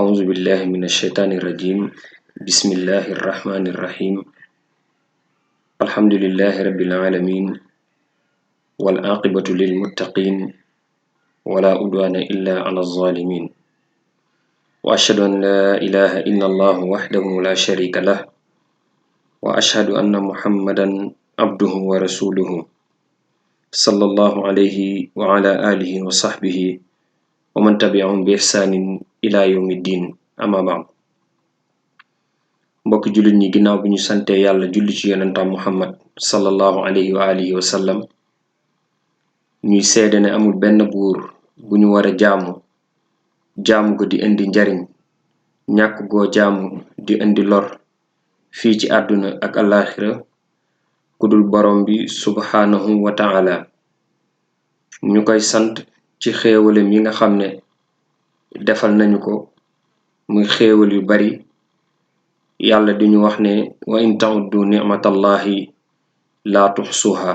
أعوذ بالله من الشيطان الرجيم بسم الله الرحمن الرحيم الحمد لله رب العالمين والعاقبة للمتقين ولا عدوان إلا على الظالمين وأشهد أن لا إله إلا الله وحده لا شريك له وأشهد أن محمدا عبده ورسوله صلى الله عليه وعلى آله وصحبه ومن تبعهم بإحسان إلى يوم الدين أما بعد mbokk jullit ñi ginnaaw bi ñu sante yàlla julli ci yonentam Muhammad sallallahu alayhi wa alihi wa sallam ñuy seede ne amul benn buur bu ñu war a jaamu ko di indi njariñ ñàkk goo jaamu di indi lor fii ci àdduna ak alaxira kudul borom bi subhanahu wa ta'ala ñu koy sant ci xéewalem yi nga xam ne defal nañu ko muy xéewal yu bari yàlla diñu wax ne wa in ta'uddu ni'matallahi la tuhsuha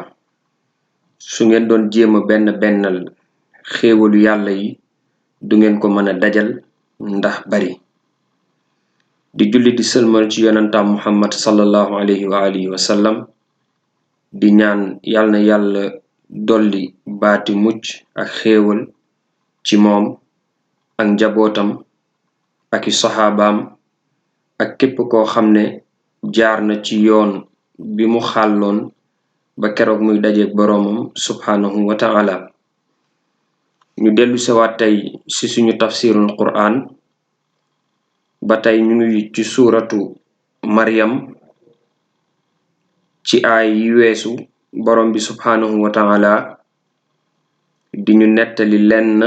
su ngeen doon jéema bennal xéewalu yàlla yi du ngeen ko mën a dajal ndax bari di julli di sëlmal ci yonentam Muhammad sallallahu alayhi wa alihi wa sallam di ñaan yàlla na yàlla dolli baati mucc ak xéewal ci moom ak njabootam ak i saxaabaam ak képp koo xam ne jaar na ci yoon bi mu xàlloon ba keroog muy dajeek boroomam subhanahu wa ta'ala ñu dellu sewaat tey ci suñu tafsirul Qur'an ba tey ñu ngi ci suuratu Maryam ci aay yi weesu borom bi subhanahu wa ta'ala di ñu nettali lenn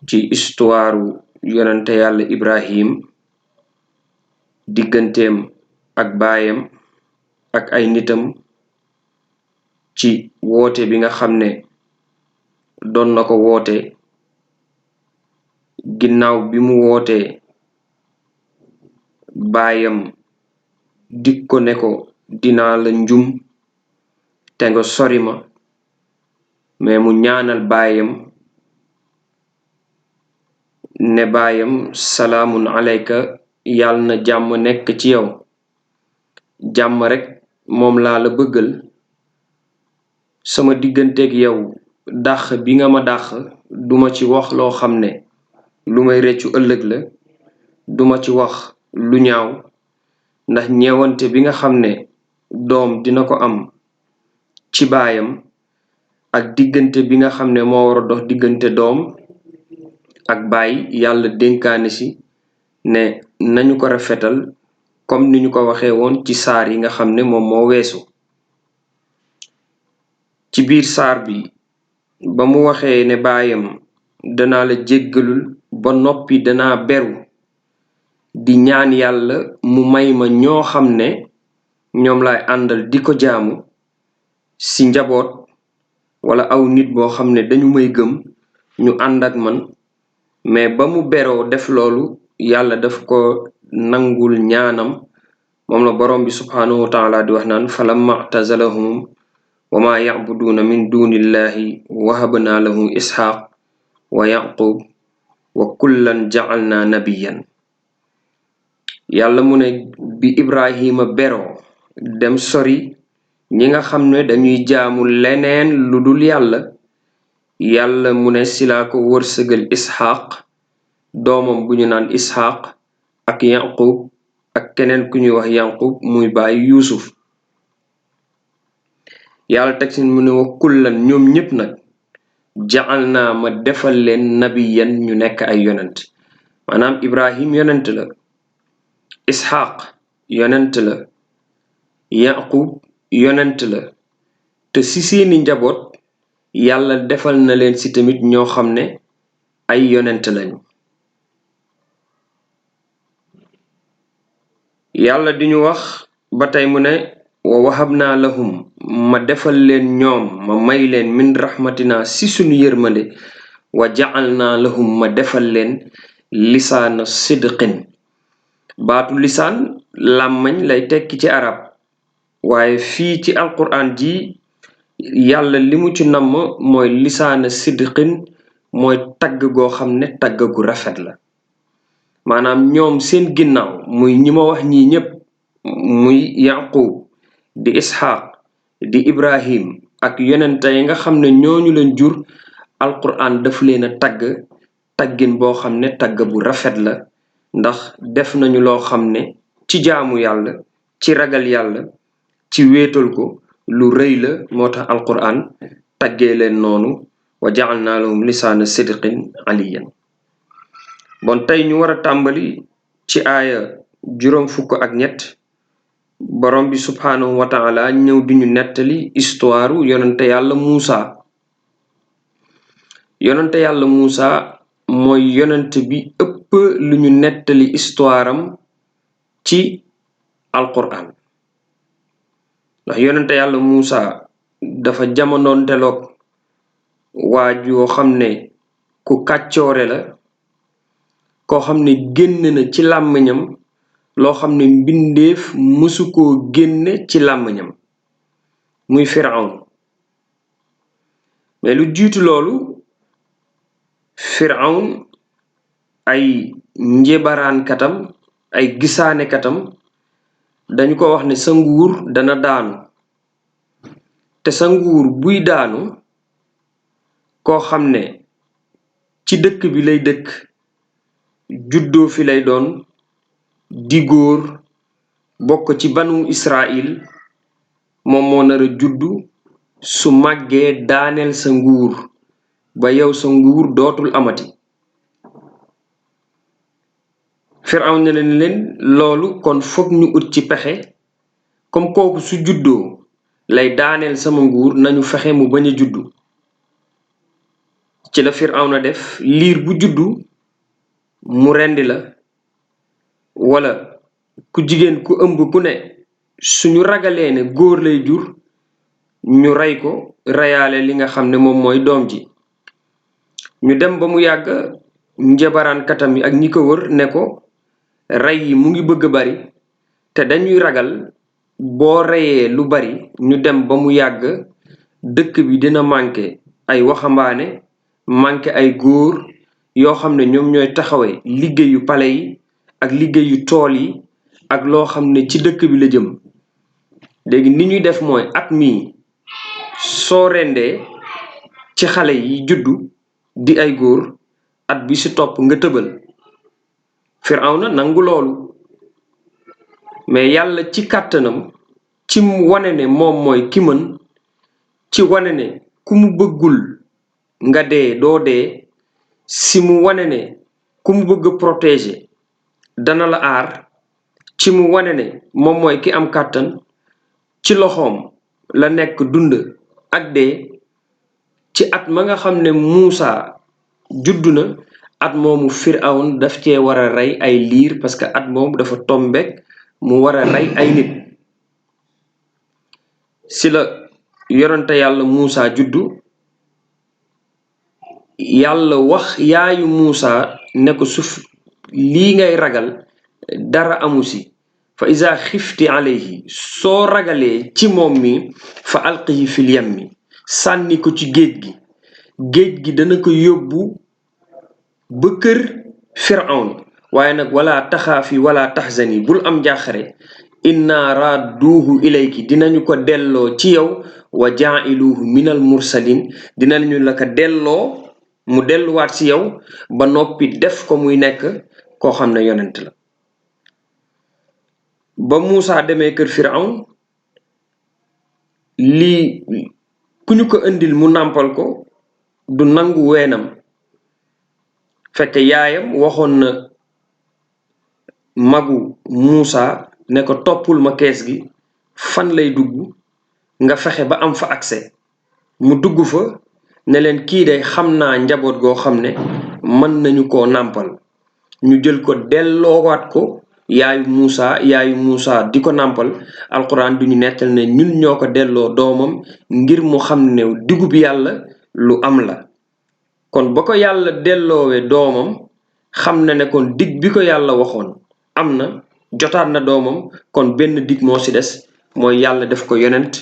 ci istuwaaru yonente yàlla Ibrahim digganteem ak baayam ak ay nitam ci woote bi nga xam ne doon na ko woote ginnaaw bi mu woote baayam dik ko ne ko dinaa la njum te nga sori ma mais mu ñaanal baayam ne baayam salaamun alayka yàlla na jàmm nekk ci yow jàmm rek moom laa la bëggal sama digganteeg yow dàq bi nga ma dàq duma ci wax loo xam ne lu may reccu ëllëg la duma ci wax lu ñaaw ndax ñeewante bi nga xam ne doom dina ko am ci baayam ak diggante bi nga xam ne moo war a dox diggante doom ak baay yàlla dénkaane si ne nañu ko rafetal comme ni ñu ko waxee woon ci saar yi nga xam ne moom moo weesu ci biir saar bi ba mu waxee ne baayam danaa la jéggalul ba noppi danaa beru di ñaan yàlla mu may ma ñoo xam ne ñoom lay àndal di ko jaamu si njaboot wala aw nit boo xam ne dañu may gëm ñu ànd ak man mais ba mu beroo def loolu yàlla daf ko nangul ñaanam moom la borom bi subhanahu wa ta'ala di wax naan falamma i'tazalahum wa ma ya'buduna min dunillahi wahabna lahu ishaq wa yaqub wa kullan ja'alna nabiyyan yàlla mu ne bi Ibrahima beroo dem sori ñi nga xam ne dañuy jaamu leneen lu dul yàlla mu ne silaa ko wërsëgal ishaq doomam bu ñu naan ishaq ak yaqub ak keneen ku ñuy wax yaqub muy bàyyi yusuf yàlla teg si mu ne wa kullan ñoom ñëpp nag jaal naa ma defal leen nabiyan ñu nekk ay yonent maanaam ibrahim yonent la ishaq yonent la yaqub yonent la te si seeni njaboot yàlla defal na leen si tamit ñoo xam ne ay yonent lañu yàlla di ñu wax ba tey mu ne wa wahabna lahum ma defal leen ñoom ma may leen min rahmatina si sunu yërmande wa ja'alna lahum ma defal leen lisaana sidqin baatu lisaan làmmañ lay tekki ci arab waaye fii ci alquran ji yàlla li mu ci namm mooy lisaana sidqin mooy tagg goo xam ne tagg gu rafet la maanaam ñoom seen ginnaaw muy ñi ma wax ñii ñëpp muy Yaqub di Ishaq di Ibrahim ak yonente yi nga xam ne ñooñu leen jur alquran daf leen a tagg taggin boo xam ne tagg bu rafet la ndax def nañu loo xam ne ci jaamu yàlla ci ragal yàlla ci wéetal ko lu rëy la moo tax alquran taggee leen noonu wa ja'alna lahum lisaana sidqin aliyan bon tey ñu war a tàmbali ci aaya 63 borom bi subhaanahu wa taala ñëw di ñu nettali histoire yonente yàlla Muusa yonente yàlla Muusa mooy yonente bi ëpp lu ñu nettali histoire am ci alquran ndax yonente yàlla Muusa dafa jamonoonteloog waaj yoo xam ne ku kàccoore la koo xam ne génn na ci làmmiñam loo xam ne mbindeef mësu koo génne ci làmmiñam muy Firawn mais lu jiitu loolu Firawn ay njébaraan-katam ay gisaane-katam dañu ko wax ne sa nguur dana daanu te sa nguur buy daanu koo xam ne ci dëkk bi lay dëkk juddoo fi lay doon di góor bokk ci banu Israil moom moo nar a juddu su màggee daaneel sa nguur ba yow sa nguur dootul amati Firawn ne leen loolu kon foog ñu ut ci pexe comme kooku su juddoo lay daaneel sama nguur nañu fexe mu bañ a juddu ci la Firawna def liir bu juddu mu rendi la wala ku jigéen ku ëmb ku ne suñu ragalee ne góor lay jur ñu rey ko reyaale li nga xam ne moom mooy doom ji ñu dem ba mu yàgg njabaraan katam yi ak ñi ko wër ne ko rey yi mu ngi bëgg bari te dañuy ragal boo reyee lu bari ñu dem ba mu yàgg dëkk bi dina manqué ay waxambaane manqué ay góor yoo xam ne ñoom ñooy taxawee liggéeyu pale yi ak liggéeyu tool yi ak loo xam ne ci dëkk bi la jëm léegi ni ñuy def mooy at mii soo rendee ci xale yi juddu di ay góor at bi si topp nga tëbal Firawna nangu loolu mais yàlla ci kàttanam ci mu wane ne moom mooy ki mën ci wane ne ku mu bëggul nga dee doo dee si mu wane ne ku mu bëgg protéger dana la aar ci mu wane ne moom mooy ki am kàttan ci loxoom la nekk dund ak dee ci at ma nga xam ne Muusa juddu na at moomu Firawn daf cee war a rey ay liir parce que at moomu dafa tombek mu war a rey ay nit si la yonente yàlla Muusa juddu yàlla wax yaayu Muusa ne ko suuf lii ngay ragal dara amu si fa iza xifti alayhi soo ragalee ci moom mi fa alqihi fil yammi sànni ko ci géej gi dana ko yóbbu ba kër Firawn waaye nag wala taxaafi wala taxzani bul am jaaxare inna radduuhu ilayki dinañu ko delloo ci yow wa jaa'iluhu minal mursalin dinañu la ko delloo mu delluwaat ci yow ba noppi def ko muy nekk koo xam ne yonent la ba Muusa demee kër Firawn lii ku ñu ko indil mu nàmpal ko du nangu weenam fekk yaayam waxoon na magu Muusa ne ko toppul ma kees gi fan lay dugg nga fexe ba am fa accès mu dugg fa ne leen kii de xam naa njaboot goo xam ne mën nañu koo nàmpal ñu jël ko delloowaat ko yaayu Muusa di ko nàmpal alquran duñu nettal ne ñun ñoo ko delloo doomam ngir mu xam ne digub yàlla lu am la kon ba ko yàlla delloowee doomam xam na ne kon dig bi ko yàlla waxoon am na jotaat na doomam kon benn dig moo ci des mooy yàlla def ko yonent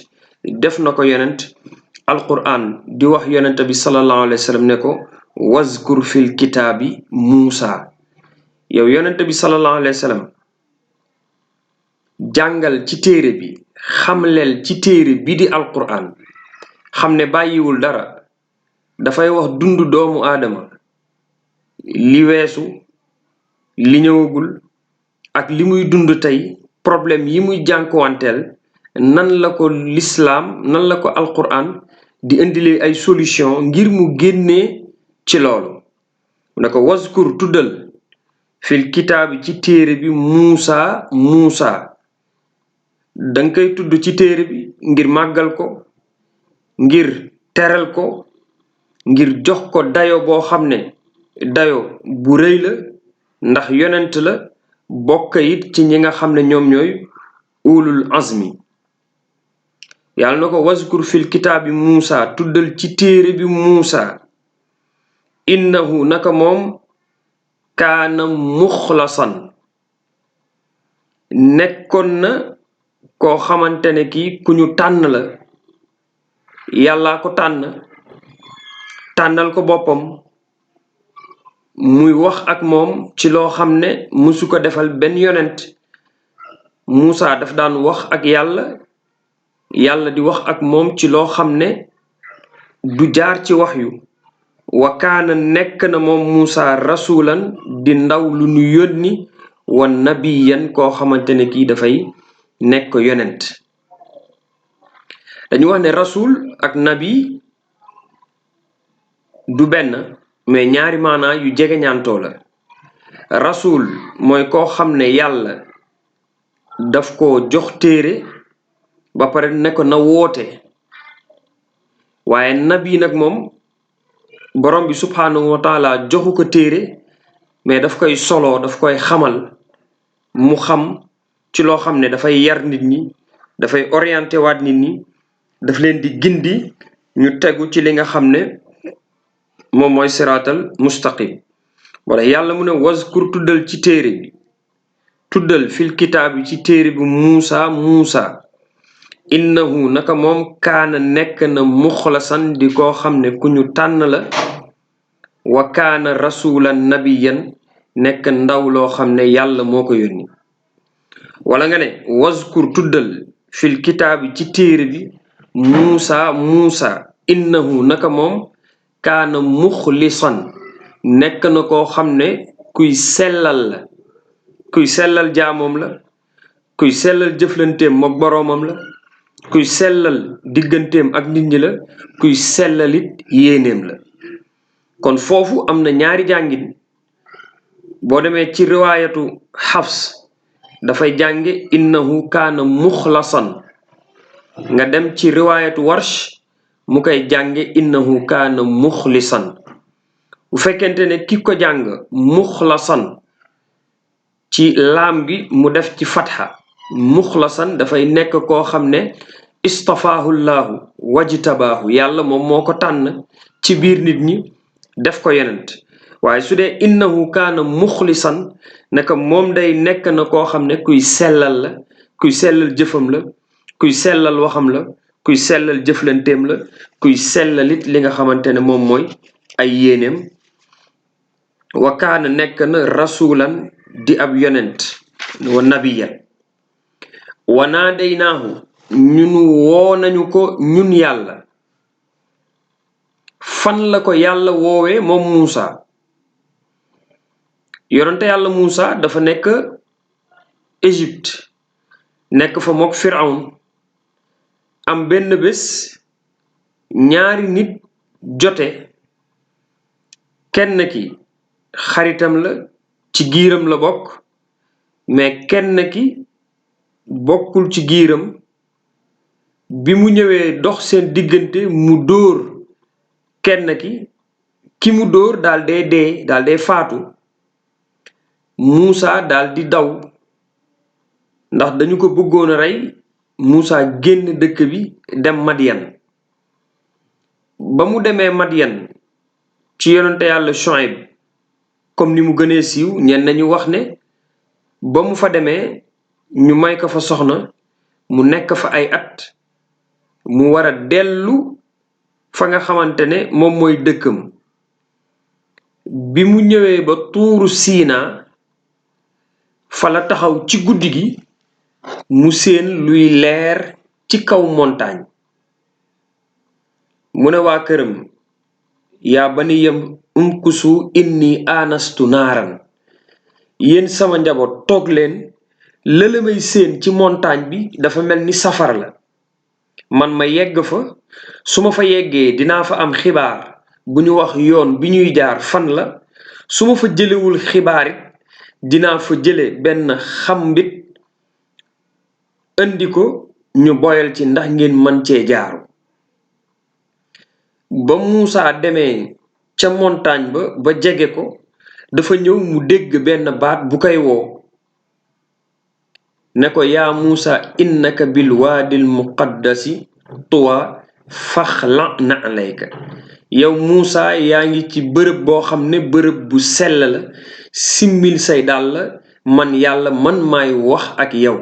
def na ko yonent alquran di wax yonent bi sallallahu alayhi wa sallam ne ko wazkur fil kitaabi Muusa yow yonent bi sallallahu alayhi wa sallam jàngal ci téere bi xamleel ci téere bi di alquran xam ne bàyyiwul dara dafay wax dund doomu aadama li weesu li ñëwagul ak li muy dund tey problème yi muy jànkuwanteel nan la ko lislaam nan la ko alquran di indilee ay solution ngir mu génnee ci loolu mu ne ko waskur tuddal fil kitaabi ci téere bi Muusa danga koy tudd ci téere bi ngir màggal ko ngir teral ko ngir jox ko dayo boo xam ne dayo bu rëy la ndax yonent la bokk it ci ñi nga xam ne ñoom ñooy ulul azmi yàlla na ko waskur fil kitaabi Muusa tuddal ci téere bi Muusa innahu naka moom kaana muxlasan nekkoon na koo xamante ne kii ku ñu tànn la yàllaa ko tànnal ko boppam muy wax ak moom ci loo xam ne musu ko defal benn yonent Muusa daf daan wax ak yàlla di wax ak moom ci loo xam ne du jaar ci wax yu wa kaana nekk na moom Muusa rasulan di ndaw lu ñu yónni wa nabiyan koo xamante ne kii dafay nekk yonent dañu wax ne rasul ak nabi du benn mais ñaari maanaa yu jege ñaantoo la rasul mooy koo xam ne yàlla daf ko jox téere ba pare ne ko na woote waaye nabi nag moom borom bi subhanahu wa taala joxu ko téere mais daf koy soloo daf koy xamal mu xam ci loo xam ne dafay yar nit ñi dafay orienté waat nit ñi daf leen di gindi ñu tegu ci li nga xam ne moom mooy siraatal mustaqim wala yàlla mu ne waskur tuddal ci téere bi tuddal fil kitaab bi ci téere bi Muusa innahu naka moom kaana nekk na muxlasan di koo xam ne ku ñu tànn la wa kaana rasulan nabiyan nekk ndaw loo xam ne yàlla moo ko yónni wala nga ne waskur tuddal fil kitaab bi ci téere bi Muusa innahu naka moom kaana muxlisan nekk na koo xam ne kuy sellal la kuy sellal jaamoom la kuy sellal jëflanteem mook boroomam la kuy sellal digganteem ak nit ñi la kuy sellalit yéeneem la kon foofu am na ñaari jàngin boo demee ci riwaayatu Xafs dafay jànge innahu kaana muxlasan nga dem ci riwaayatu Warsh mu koy jànge innahu kaana muxlisan bu fekkente ne ki ko jàng muxlasan ci laam gi mu def ci fatxa muxlasan dafay nekk koo xam ne istafaahullaahu wajtabaahu yàlla moom moo ko tànn ci biir nit ñi def ko yonent waaye su dee innahu kaana muxlisan naka moom day nekk na koo xam ne kuy sellal la kuy sellal jëfam la kuy sellal waxam la kuy sellal jëflanteem la kuy sellalit li nga xamante ne moom mooy ay yéeneem wa kaana nekk na rasulan di ab yonent wa nabiyan wa naadaynaahu ñun woo nañu ko ñun yàlla fan la ko yàlla woowee moom Muusa yonente yàlla Muusa dafa nekk Égypte nekk fa mook Firawn am benn bés ñaari nit jote kenn ki xaritam la ci giiram la bokk mais kenn ki bokkul ci giiram bi mu ñëwee dox seen diggante mu dóor kenn ki mu dóor daal dee faatu Muusa daal di daw ndax dañu ko bëggoon a rey Muusa génn dëkk bi dem Madian ba mu demee Madian ci yonente yàlla Shuayb comme ni mu gënee siiw ñenn nañu wax ne ba mu fa demee ñu may ko fa soxna mu nekk fa ay at mu war a dellu fa nga xamante ne moom mooy dëkkam bi mu ñëwee ba tuuru Siina fa la taxaw ci guddi gi mu seen luy leer ci kaw montagne mu ne waa këram yaa baniyam umkusu inni anastu naaran yéen sama njaboot toog leen lëlëmay seen ci montagne bi dafa mel ni safar la man ma yegg fa su ma fa yeggee dinaa fa am xibaar bu ñu wax yoon bi ñuy jaar fan la su ma fa jëlewul xibaar it dinaa fa jële benn xambit indi ko ñu boyal ci ndax ngeen man cee jaaru ba Muusa demee ca montagne ba jege ko dafa ñëw mu dégg benn baat bu koy woo ne ko yaa Muusa innaka bil waadil muqaddasi tuwa faxla na alayka yow Muusa yaa ngi ci bërëb boo xam ne bërëb bu sell la simmil say dàll man yàlla man maay wax ak yow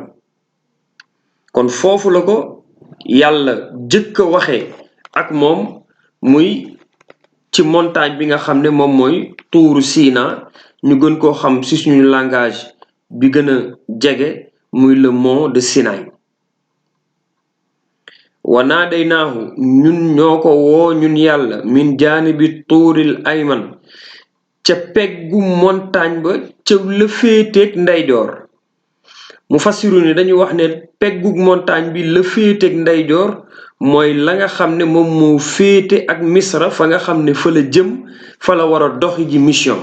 kon foofu la ko yàlla jëkk a waxee ak moom muy ci montagne bi nga xam ne moom mooy tuuru Sina ñu gën koo xam ci suñu langage bi gën a jege muy le mont de Sinaï wa naadaynaahu ñun ñoo ko woo ñun yàlla min jaanibi tuuril ayman ca peggu montagne ba ca la féeteeg ndeyjoor mu fassiru ni dañu wax ne peggu montagne bi la féeteeg ndeyjoor mooy la nga xam ne moom moo féete ak Misra fa nga xam ne fa la jëm fa la war a doxi ji mission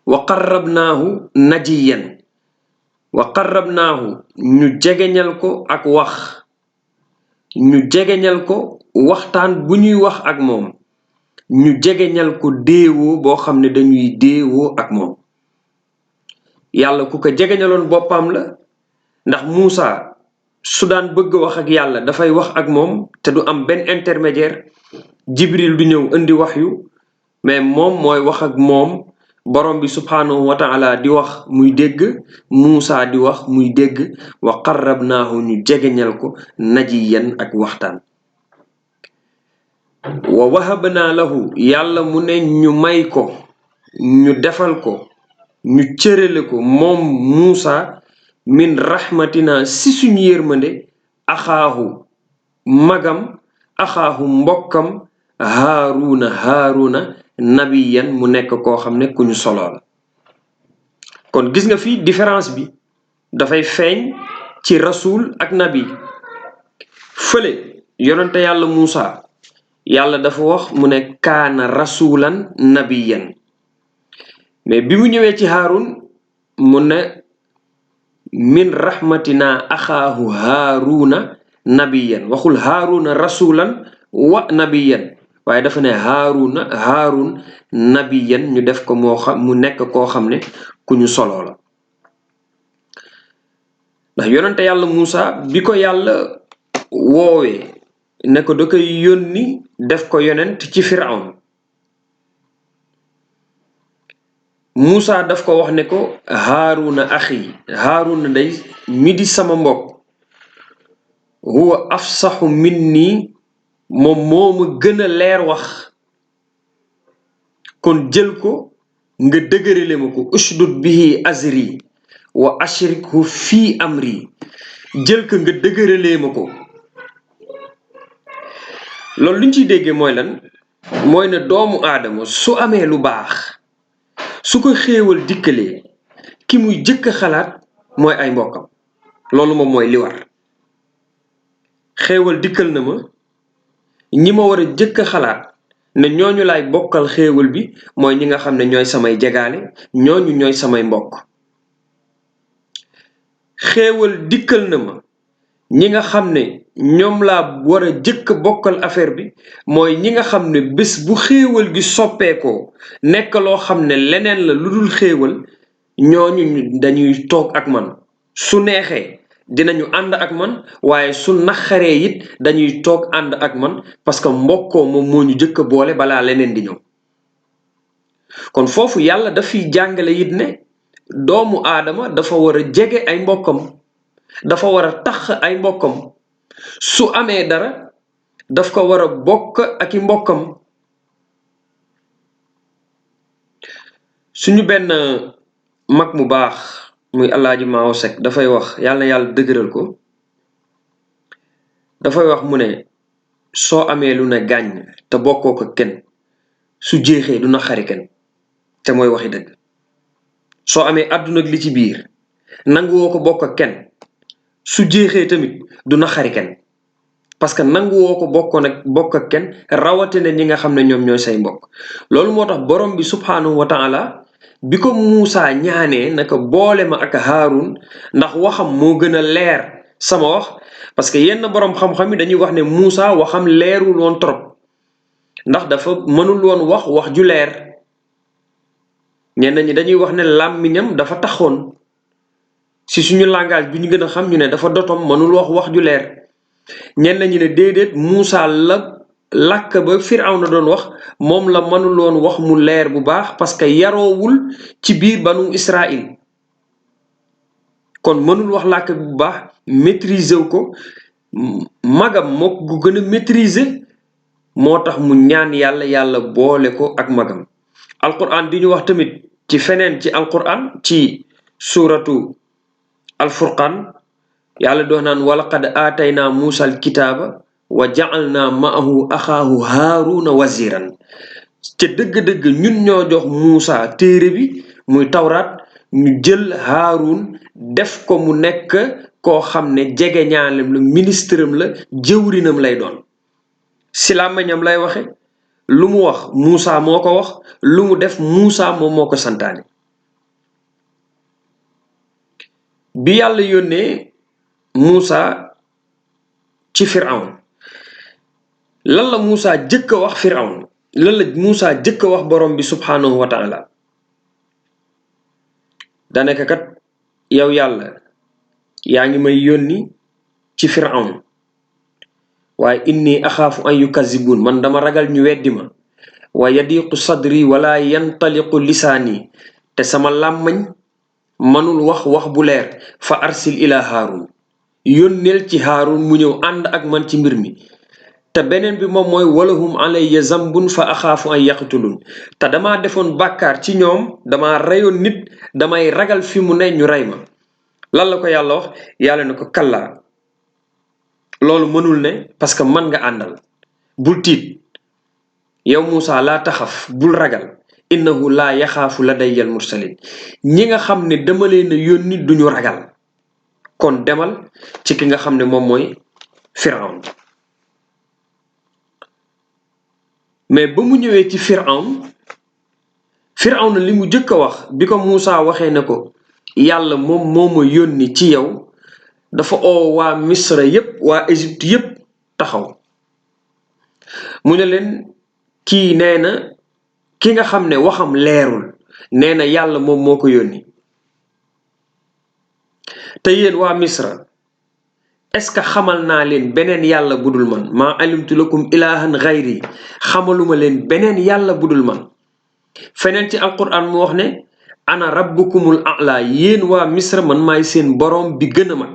wa qarrabnaahu najiyan wa qarrabnaahu ñu jegeñal ko ak wax ñu jegeñal ko waxtaan bu ñuy wax ak moom ñu jegeñal ko déewoo boo xam ne dañuy déewoo ak moom yàlla ku ko jegeñaloon boppam la ndax Muusa su daan bëgg wax ak yàlla dafay wax ak moom te du am benn intermédiaire Jibril du ñëw indi wax yu mais moom mooy wax ak moom borom bi subhanahu wa taala di wax muy dégg Muusa di wax muy dégg wa qarrabnaahu ñu jegeñal ko najiyan ak waxtaan wa wahabnaa lahu yàlla mu ne ñu may ko ñu defal ko ñu cërale ko moom Muusa min rahmatina si suñu yërmande axaahu magam axaahu mbokkam haaruna nabiyan mu nekk koo xam ne ku ñu solo la kon gis nga fi différence bi dafay feeñ ci rasul ak nabi fële yonente yàlla Muusa yàlla dafa wax mu ne kaana rasulan nabiyan mais bi mu ñëwee ci Haarun mu ne min rahmatina axaahu haaruna nabiyan waxul haaruna rasulan wa nabiyan waaye dafa ne haarun nabiyan ñu def ko moo xam mu nekk koo xam ne ku ñu solo la ndax yonente yàlla Muusa bi ko yàlla woowee ne ko da koy yónni def ko yonent ci Firawn Muusa daf ko wax ne ko haaruna axi haaruna day mi di sama mbokk huwa afsaxu minni moom moo ma gën a leer wax kon jël ko nga dëgërale ma ko ushdud bihi azri wa ashrikhu fii amri jël ko nga dëgëralee ma ko loolu luñ ciy déggee mooy lan mooy ne doomu aadama su amee lu baax su ko xéewal dikkalee ki muy jëkk xalaat mooy ay mbokkam loolu moom mooy li war xéewal dikkal na ma ñi ma war a jëkk xalaat ne ñooñu laay bokkal xéewal bi mooy ñi nga xam ne ñooy samay jegaale ñooñu ñooy samay mbokk xéewal dikkal na ma ñi nga xam ne ñoom laa war a jëkk bokkal affaire bi mooy ñi nga xam ne bés bu xéewal gi soppeekoo nekk loo xam ne leneen la lu dul xéewal ñooñu dañuy toog ak man su neexee dinañu ànd ak man waaye su naxaree it dañuy toog ànd ak man parce que mbokkoo moom moo ñu jëkk boole balaa leneen di ñëw kon foofu yàlla dafiy jàngale it ne doomu aadama dafa war a jege ay mbokkam dafa war a tax ay mbokkam su amee dara daf ko war a bokk ak i mbokkam suñu benn mag mu baax muy Alaaji Maawo Sekk dafay wax yàlla na yàlla dëgëral ko dafay wax mu ne soo amee lu ne gàññ te bokkoo ko kenn su jeexee du naqari kenn te mooy waxi dëgg soo amee àdduna ak li ci biir nanguwoo ko bokk ak kenn su jeexee tamit du naqari kenn parce que nanguwoo ko bokk ak kenn rawatina ñi nga xam ne ñoom ñooy say mbokk loolu moo tax borom bi subhaanahu wa taala bi ko Muusa ñaanee naka boole ma ak Haarun ndax waxam moo gën a leer sama wax parce que yenn borom xam-xam yi dañuy wax ne Muusa waxam leerul woon trop ndax dafa mënul woon wax ju leer ñenn ñi dañuy wax ne làmmiñam dafa taxoon si suñu langage bi ñu gën a xam ñu ne dafa dotom mënul wax ju leer ñenn ñi ne déedéet Muusa la làkk ba Firawna doon wax moom la mënul woon wax mu leer bu baax parce que yaroowul ci biir banu Israël kon mënul wax làkk bu baax maîtriser wu ko magam moo ko gën a maîtriser moo tax mu ñaan yàlla boole ko ak magam alquran di ñu wax tamit ci feneen ci alquran ci suratu alfurqan yàlla doon naan walaqad aataynaa muusa alkitaaba wa ja'alnaa ma'ahu axaahu haaruna waziran te dëgg-dëgg ñun ñoo jox Muusa téere bi muy tawraat ñu jël Haarun def ko mu nekk koo xam ne jege ñaalem la ministre am la jëwrinam lay doon si làmmiñam lay waxe lu mu wax Muusa moo ko wax lu mu def Muusa moom moo ko santaane bi yàlla yónnee Muusa ci Firawn lan la Muusa jëkk a wax Firawn lan la Muusa jëkk a wax borom bi subhaanahu wa taala danaka kat yow yàlla yaa ngi may yónni ci Firawn waaye inni axaafu an yukazibun man dama ragal ñu weddi ma wa yadiqu sadri wala yantaliqu lisaani te sama làmmañ manul wax bu leer fa arsil ila Haarun yónneel ci Haarun mu ñëw ànd ak man ci mbir mi te beneen bi moom mooy walahum alayya zambun fa axaafu an yaqtulun te damaa defoon bàkkaar ci ñoom damaa reyoon nit damay ragal fi mu ne ñu rey ma lan la ko yàlla wax yàlla ne ko kallaa loolu mënul ne parce que man nga àndal bul tiit yow Muusa laa taxaf bul ragal innahu laa yaxaafu ladayyal mursalin ñi nga xam ne dama leen a yónni duñu ragal kon demal ci ki nga xam ne moom mooy Firawn mais ba mu ñëwee ci Firawn na li mu jëkk a wax bi ko Muusa waxee ne ko yàlla moom moo ma yónni ci yow dafa oo waa Misra yépp waa Égypte yépp taxaw mu ne leen kii nee na ki nga xam ne waxam leerul nee na yàlla moom moo ko yónni te yéen waa Misra est-ce que xamal naa leen beneen yàlla budul man maa alimtu lakum ilahan xayri xamaluma leen beneen yàlla budul man feneen ci alquran mu wax ne ana rabbukumul a'la yéen waa Misra man maay seen boroom bi gën a mag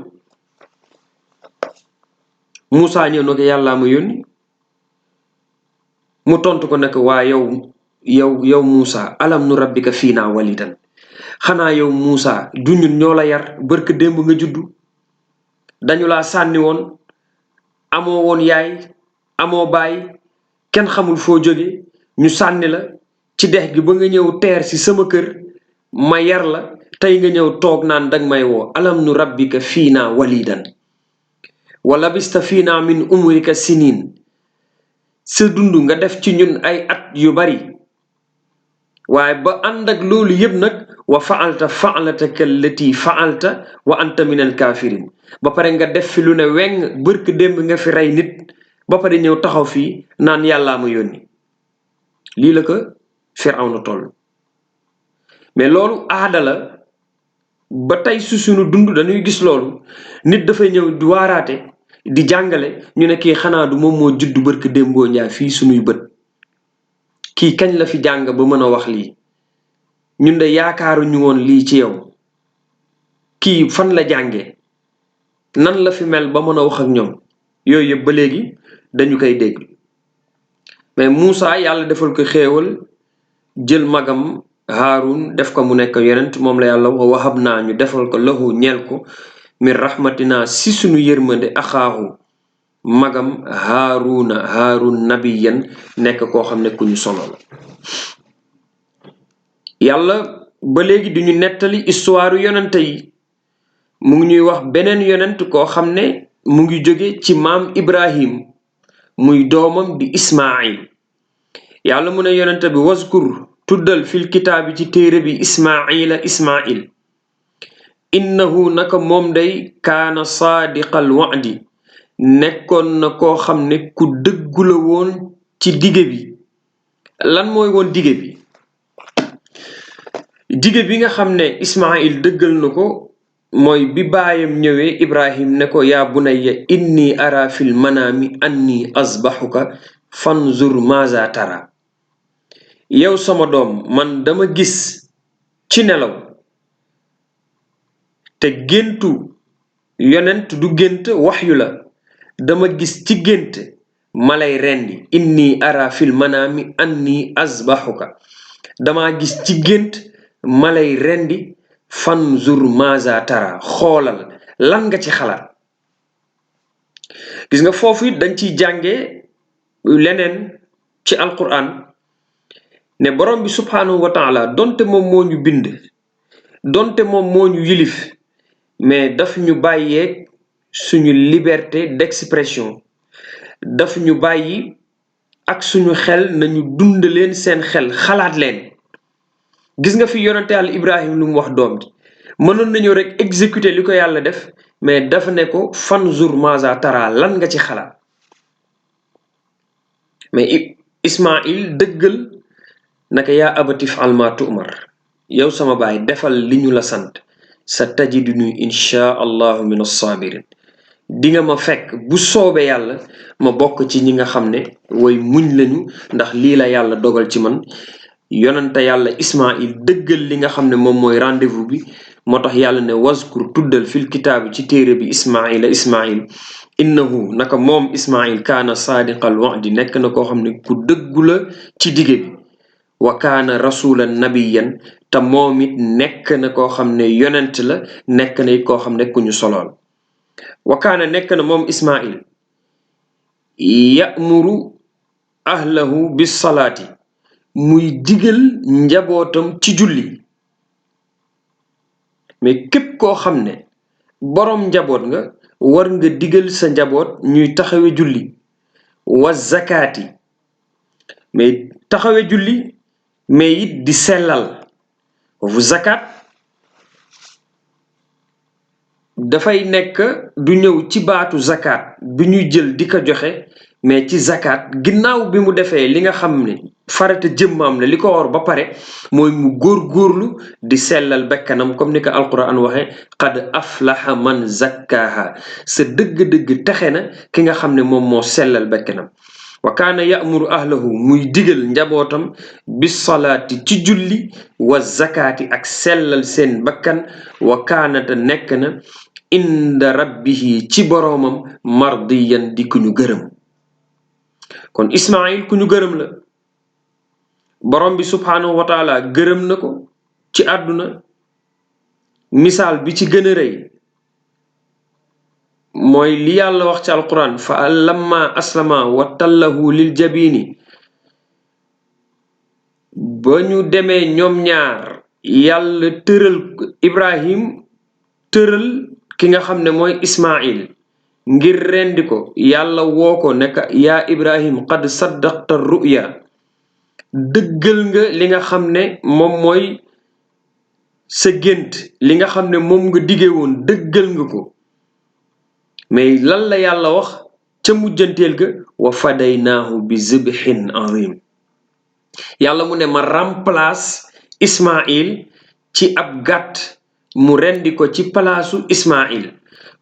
Muusa ñëw na ko yàllaa ma yónni mu tontu ko ne ko waa yow Muusa alam nu rabbika fiina walidan xanaa yow Muusa du ñun ñoo la yar barke démb nga juddu dañu laa sànni woon amoo woon yaay amoo baay kenn xamul foo jóge ñu sànni la ci dex gi ba nga ñëw teer si sama kër ma yar la tey nga ñëw toog naan danga may woo alam nu rabbika fiina walidan wa labista fiina min umrika sinin sa dund nga def ci ñun ay at yu bari waaye ba ànd ak loolu yëpp nag wa faalta faalataka allati faalta wa anta min al kafirin ba pare nga def fi lu ne weng bërk démb nga fi rey nit ba pare ñëw taxaw fii naan yàllaa ma yónni lii la ko Firawna toll mais loolu aada la ba tey su suñu dund dañuy gis loolu nit dafay ñëw di waaraate di jàngale ñu ne kii xanaa du moom moo juddu bërk démboo njaay fii suñuy bët kii kañ la fi jàng ba mën a wax lii ñun de yaakaaruñu woon lii ci yow kii fan la jànge nan la fi mel ba mën a wax ak ñoom yooyu yëpp ba léegi dañu koy dégg mais Muusa yàlla defal ko xéewal jël magam Haarun def ko mu nekk yonent moom la yàlla wa wahab naa ñu defal ko lahu ñeel ko min rahmatina si sunu yërmande axaahu magam Haarun nabiyan nekk koo xam ne ku ñu solo la. yàlla ba léegi duñu nettali histoire yonente yi mu ngi ñuy wax beneen yonent koo xam ne mu ngi jóge ci maam Ibrahim muy doomam di Ismail. yàlla mu ne yonente bi waskur tuddal fil kitaabi ci téere bi Ismail innahu naka moom day kaana saadiqal wa'di nekkoon na koo xam ne ku dëggu la woon ci dige bi. lan mooy woon dige bi? dige bi nga xam ne Ismail dëggal na ko mooy bi baayam ñëwee Ibrahim ne ko yaa bunayya inni ara fil manaami anni asbahuka fanzur maza tara. yow sama doom man dama gis ci nelaw te géntu yonent du gént waxyu la dama gis ci gént malay rendi inni ara fil manaami anni asbahuka dama gis ci gént malay rendi fanzur maza tara xoolal lan nga ci xalaat. gis nga foofu it dañ ciy jànge leneen ci alquran ne borom bi subhanahu wa taala donte moom moo ñu bind donte moom moo ñu yilif mais daf ñu bàyyeeg suñu liberté d'expression daf ñu bàyyi ak suñu xel nañu dund leen seen xel xalaat leen. gis nga fi yonente yàlla Ibrahim lu mu wax doom ji mënoon nañu rek exécuter li ko yàlla def mais dafa ne ko fanzur maza tara lan nga ci xalaat. mais Ismail dëggal naka yaa abati fa'al ma tu'mar yow sama baay defal li ñu la sant sa tajiduni insha allahu min as-sabirin di nga ma fekk bu soobee yàlla ma bokk ci ñi nga xam ne way muñ lañu ndax lii la yàlla dogal ci man. yonante yàlla Ismail dëggal li nga xam ne moom mooy rendez-vous bi moo tax yàlla ne waskur tuddal fil kitaabi ci téere bi Ismail innahu naka moom Ismail kaana saadiqal wa'di nekk na koo xam ne ku dëggu la ci dige bi wa kaana rasulan nabiyan te moom it nekk na koo xam ne yonent la nekk na it koo xam ne ku ñu solool. wa kaana nekk na moom Ismail ya'muru ahlahu bis salaati muy digal njabootam ci julli. mais képp koo xam ne boroom njaboot nga war nga digal sa njaboot ñuy taxawe julli. wa zakaati mais taxawe julli mais it di sellal. foofu zakat dafay nekk du ñëw ci baatu zakat bi ñuy jël di ko joxe mais ci zakat ginnaaw bi mu defee li nga xam ne farata jëmmam la li ko war ba pare mooy mu góorgóorlu di sellal bekkanam comme ni ko alquran waxe qad aflaha man zakkaha sa dëgg-dëgg texe na ki nga xam ne moom moo sellal bekkanam. wa kaana ya'muru ahlahu muy digal njabootam bis salaati ci julli wa zakaati ak sellal seen bakkan wa kaanata nekk na inda rabbihi ci boroomam mardiyan di ku ñu gërëm. kon Ismail ku ñu gërëm la borom bi subhanahu wa taala gërëm na ko ci àdduna. misaal bi ci gën a rëy mooy li yàlla wax ci alquran fa lamma aslama wa tallahu lil jabini ba ñu demee ñoom ñaar yàlla tëral Ibrahim tëral ki nga xam ne mooy Ismail ngir rendi ko yàlla woo ko nekk yaa Ibrahim qad saddaqta ru'ya dëggal nga li nga xam ne moom mooy sa gént li nga xam ne moom nga dige woon dëggal nga ko. mais lan la yàlla wax ca mujjanteel ga wa fadaynaahu bi zibhin azim yàlla mu ne ma remplace Ismail ci ab gàtt mu rendi ko ci palaasu Ismail.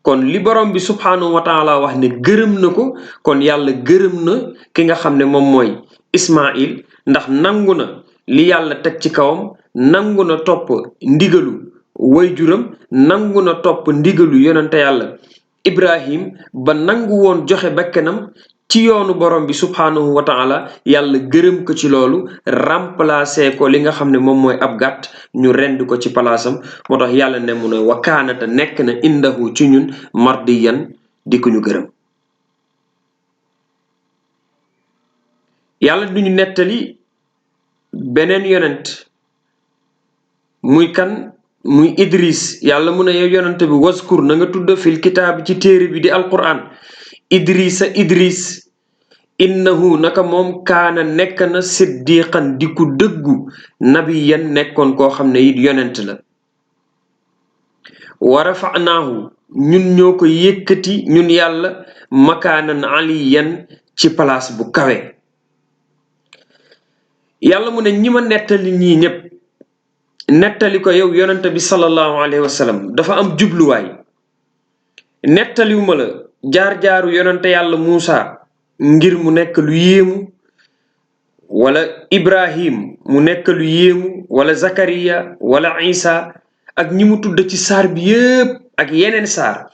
kon li borom bi subhanahu wa taala wax ne gërëm na ko kon yàlla gërëm na ki nga xam ne moom mooy Ismail ndax nangu na li yàlla teg ci kawam nangu na topp ndigalu wayjuram nangu na topp ndigalu yonente yàlla Ibrahim ba nangu woon joxe bakkanam ci yoonu borom bi subhanahu wa taala yàlla gërëm ko ci loolu remplacer ko li nga xam ne moom mooy ab gàtt ñu rend ko ci palaasam moo tax yàlla ne mu ne wa kaanata nekk na indahu ci ñun mardiyan di ko ñu gërëm. yàlla duñu nettali beneen yonent muy kan muy Idris yàlla mu ne yow yonent bi waskur na nga tudd fil kitaab ci téere bi di alquran idris innahu naka moom kaana nekk na siddiqan di ku dëggu nabiyan nekkoon koo xam ne it yonent la wa rafa'naahu ñun ñoo ko yëkkati ñun yàlla makaanan aliyan ci place bu kawe. yàlla mu ne ñi ma nettali ñii ñëpp nettali ko yow yonent bi sallallahu alayhi wa sallam dafa am jubluwaay nettaliwuma la jaar-jaaru yonente yàlla Muusa ngir mu nekk lu yéemu wala Ibrahim mu nekk lu yéemu wala Zakariya wala Isa ak ñi mu tudd ci saar bi yépp ak yeneen saar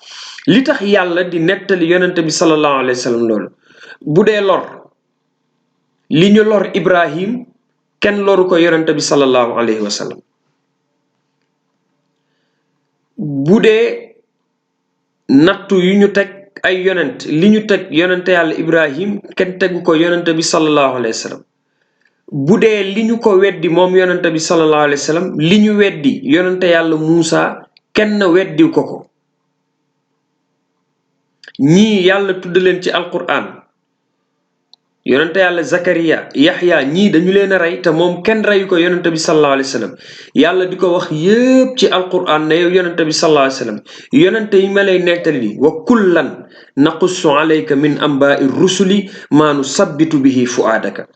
li tax yàlla di nettali yonente bi sallallahu alayhi wa sallam loolu bu dee lor li ñu lor Ibrahim kenn loru ko yonente bi sallallahu alayhi wa sallam bu dee nattu yu ñu teg ay yonent li ñu teg yonente yàlla Ibrahim kenn tegu ko yonente bi sallallahu alayhi wa sallam bu dee li ñu ko weddi moom yonente bi sallallahu alayhi wa sallam li ñu weddi yonente yàlla Muusa kenn weddi ko ñii yàlla tudd leen ci alquran yonente yàlla Zakariya Yaxya ñii dañu leen a rey te moom kenn reyu ko yonente bi sallallahu alayhi wa sallam yàlla di ko wax yépp ci alquran ne yow yonente bi sallallahu alayhi wa sallam yonente yi ma lay nettali wa kullan naqussu alayka min ambaai rusuli maa nu sabbitu bihi fuaadaka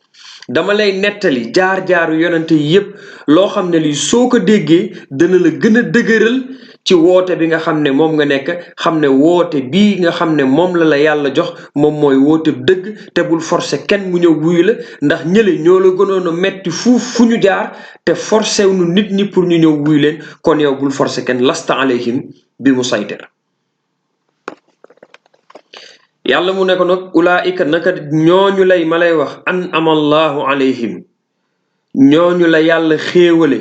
dama lay nettali jaar-jaaru yonente yi yépp loo xam ne lii soo ko déggee dana la gën a dëgëral ci woote bi nga xam ne moom nga nekk xam ne woote bii nga xam ne moom la yàlla jox moom mooy woote dëgg te bul forcer kenn mu ñëw wuyu la ndax ñële ñoo la gënoon a metti fu ñu jaar te forcer wu nit ñi pour ñu ñëw wuyu leen kon yow bul forcer kenn lasta alayhim bi musaytir yàlla mu ne ko nag ulaika naka ñooñu lay ma lay wax an amallahu alayhim ñooñu la yàlla xéewale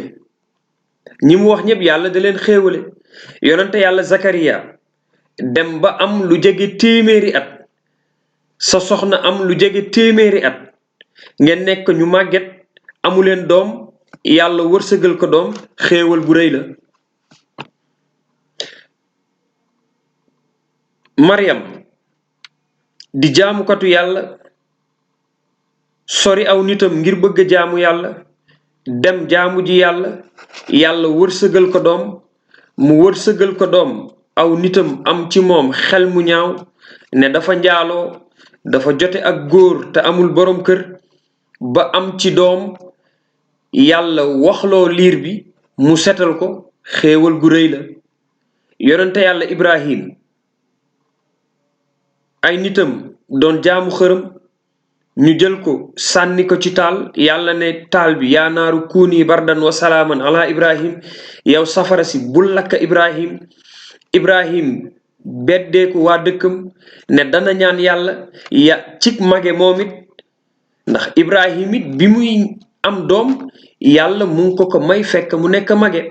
ñi mu wax ñëpp yàlla da leen xéewale yonente yàlla Zakariya dem ba am lu jege téeméeri at sa soxna am lu jege téeméeri at ngeen nekk ñu màgget amuleen doom yàlla wërsëgal ko doom xéewal bu rëy la Maryam di jaamukatu yàlla sori aw nitam ngir bëgg a jaamu yàlla dem jaamu ji yàlla wërsëgal ko doom mu wërsëgal ko doom aw nitam am ci moom xel mu ñaaw ne dafa njaaloo dafa jote ak góor te amul borom kër ba am ci doom yàlla waxloo liir bi mu setal ko xéewal gu rëy la yonente yàlla Ibrahim ay nitam doon jaamu xërëm ñu jël ko sànni ko ci taal yàlla ne taal bi yaa naaru kuuni bardan wa salaaman ala Ibrahim yow safara si bul lakk Ibrahim beddeeku waa dëkkam ne dana ñaan yàlla cig mage moom it ndax Ibrahim it bi muy am doom yàlla mu ngi ko may fekk mu nekk mage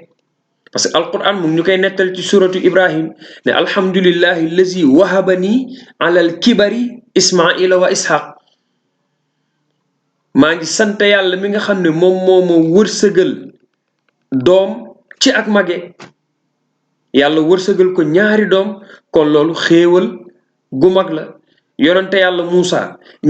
parce que alquran mu ngi ñu koy nettal ci suratu Ibrahim ne alhamdulillahi allazi wahabani alal kibari ismaila wa ishaq maa ngi sant yàlla mi nga xam ne moom moo ma wërsëgal doom ci ak mage yàlla wërsëgal ko ñaari doom kon loolu xéewal gu mag la yonente yàlla Muusa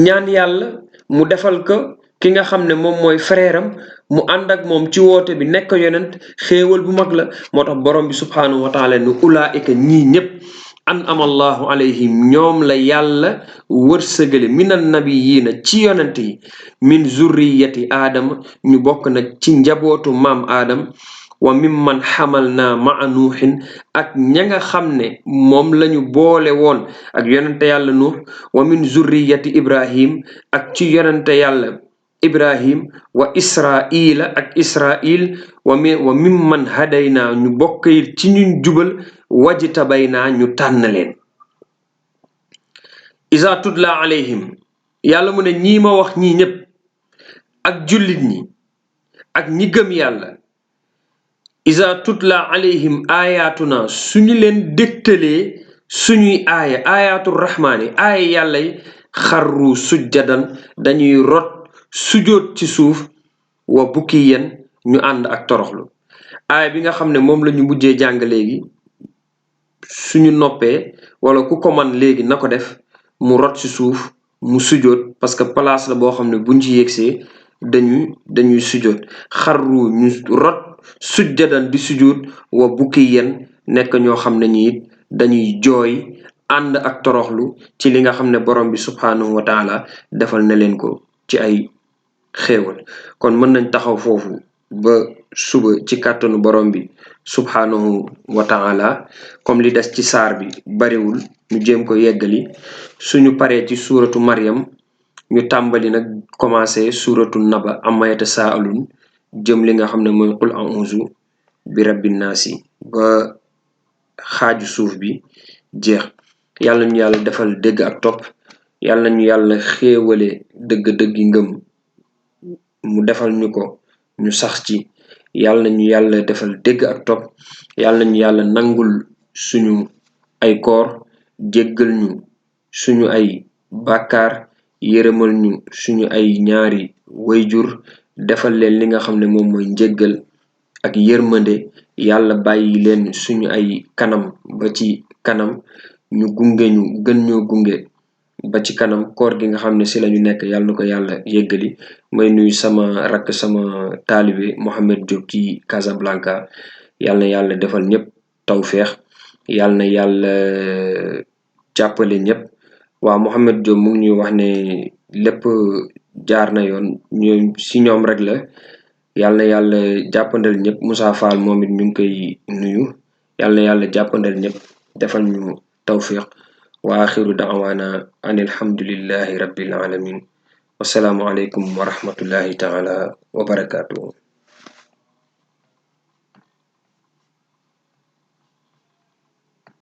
ñaan yàlla mu defal ko ki nga xam ne moom mooy frère am mu ànd ak moom ci woote bi nekk yonent xéewal bu mag la moo tax borom bi subhanahu wa taala ne ulaika ñii ñëpp an amallahu alayhim ñoom la yàlla wërsëgale minan nabiyiina ci yonent yi min zurriyati aadama ñu bokk nag ci njabootu maam aadam wa mimman xamalna maa nuuxin ak ña nga xam ne moom lañu boole woon ak yonente yàlla nuux wa min zurriyati ibrahim ak ci yonente yàlla ibrahim wa israila ak israil wa mimman hadayna ñu bokk ci ñun jubal wajtabayna ñu tànn leen isa tutla alayhim yàlla mu ne ñii ma wax ñii ñëpp ak jullit ñi ak ñi gëm yàlla iza tutla alayhim ayatuna suñu leen dégtalee suñuy ayatu rahmaani aaya yàlla yi xarru sujjadan dañuy rot sujoot ci suuf wa bukiyan ñu ànd ak toroxlu aaya bi nga xam ne moom la ñu mujjee jàng léegi suñu noppee wala ku ko man léegi na ko def mu rot ci suuf mu sujoot parce que place la boo xam ne buñ ci yegsee dañuy sujoot xarru ñu rot sujjadan di sujoot wa bukiyan nekk ñoo xam ne ñi it dañuy jooy ànd ak toroxlu ci li nga xam ne borom bi subhanahu wa taala defal na leen ko ci ay xéewal kon mën nañ taxaw foofu ba suba ci kàttanu borom bi subhanahu wa taala comme li des ci saar bi bariwul ñu jéem ko yeggali suñu paree ci suuratu Maryam ñu tàmbali nag commencé suuratu naba amma yatasaalun jëm li nga xam ne mooy qul a'uuzu bi rabbin naasi ba xaaju suuf bi jeex yàlla ñu yàlla defal dégg ak topp yàlla ñu yàlla xéewale dëgg-dëggi ngëm mu defal ñu ko ñu sax ci yàlla ñu yàlla defal dégg ak topp yàlla ñu yàlla nangul suñu ay koor jéggal ñu suñu ay bàkkaar yërëmal ñu suñu ay ñaari wayjur defal leen li nga xam ne moom mooy njéggal ak yërmande yàlla bàyyi leen suñu ay kanam ba ci kanam ñu gunge ñu gën ñoo gunge ba ci kanam koor gi nga xam ne si lañu nekk yàlla na ko yàlla yéggali may nuyu sama rakk sama taalibe Mohamed Diop ci Casablanca yàlla na yàlla defal ñëpp tawfeex yàlla na yàlla jàppale ñëpp waaw Mohamed Diop mu ngi ñuy wax ne lépp jaar na yoon ñoom rek la yàlla na yàlla jàppandal ñëpp Moussa Fall moom it ñu ngi koy nuyu yàlla na yàlla jàppandal ñëpp defal ñu tawfiq wa axiru da'wana an alhamdulillahi rabbil alamin wassalaamu aleykum wa rahmatullahi taala wa barakatuhu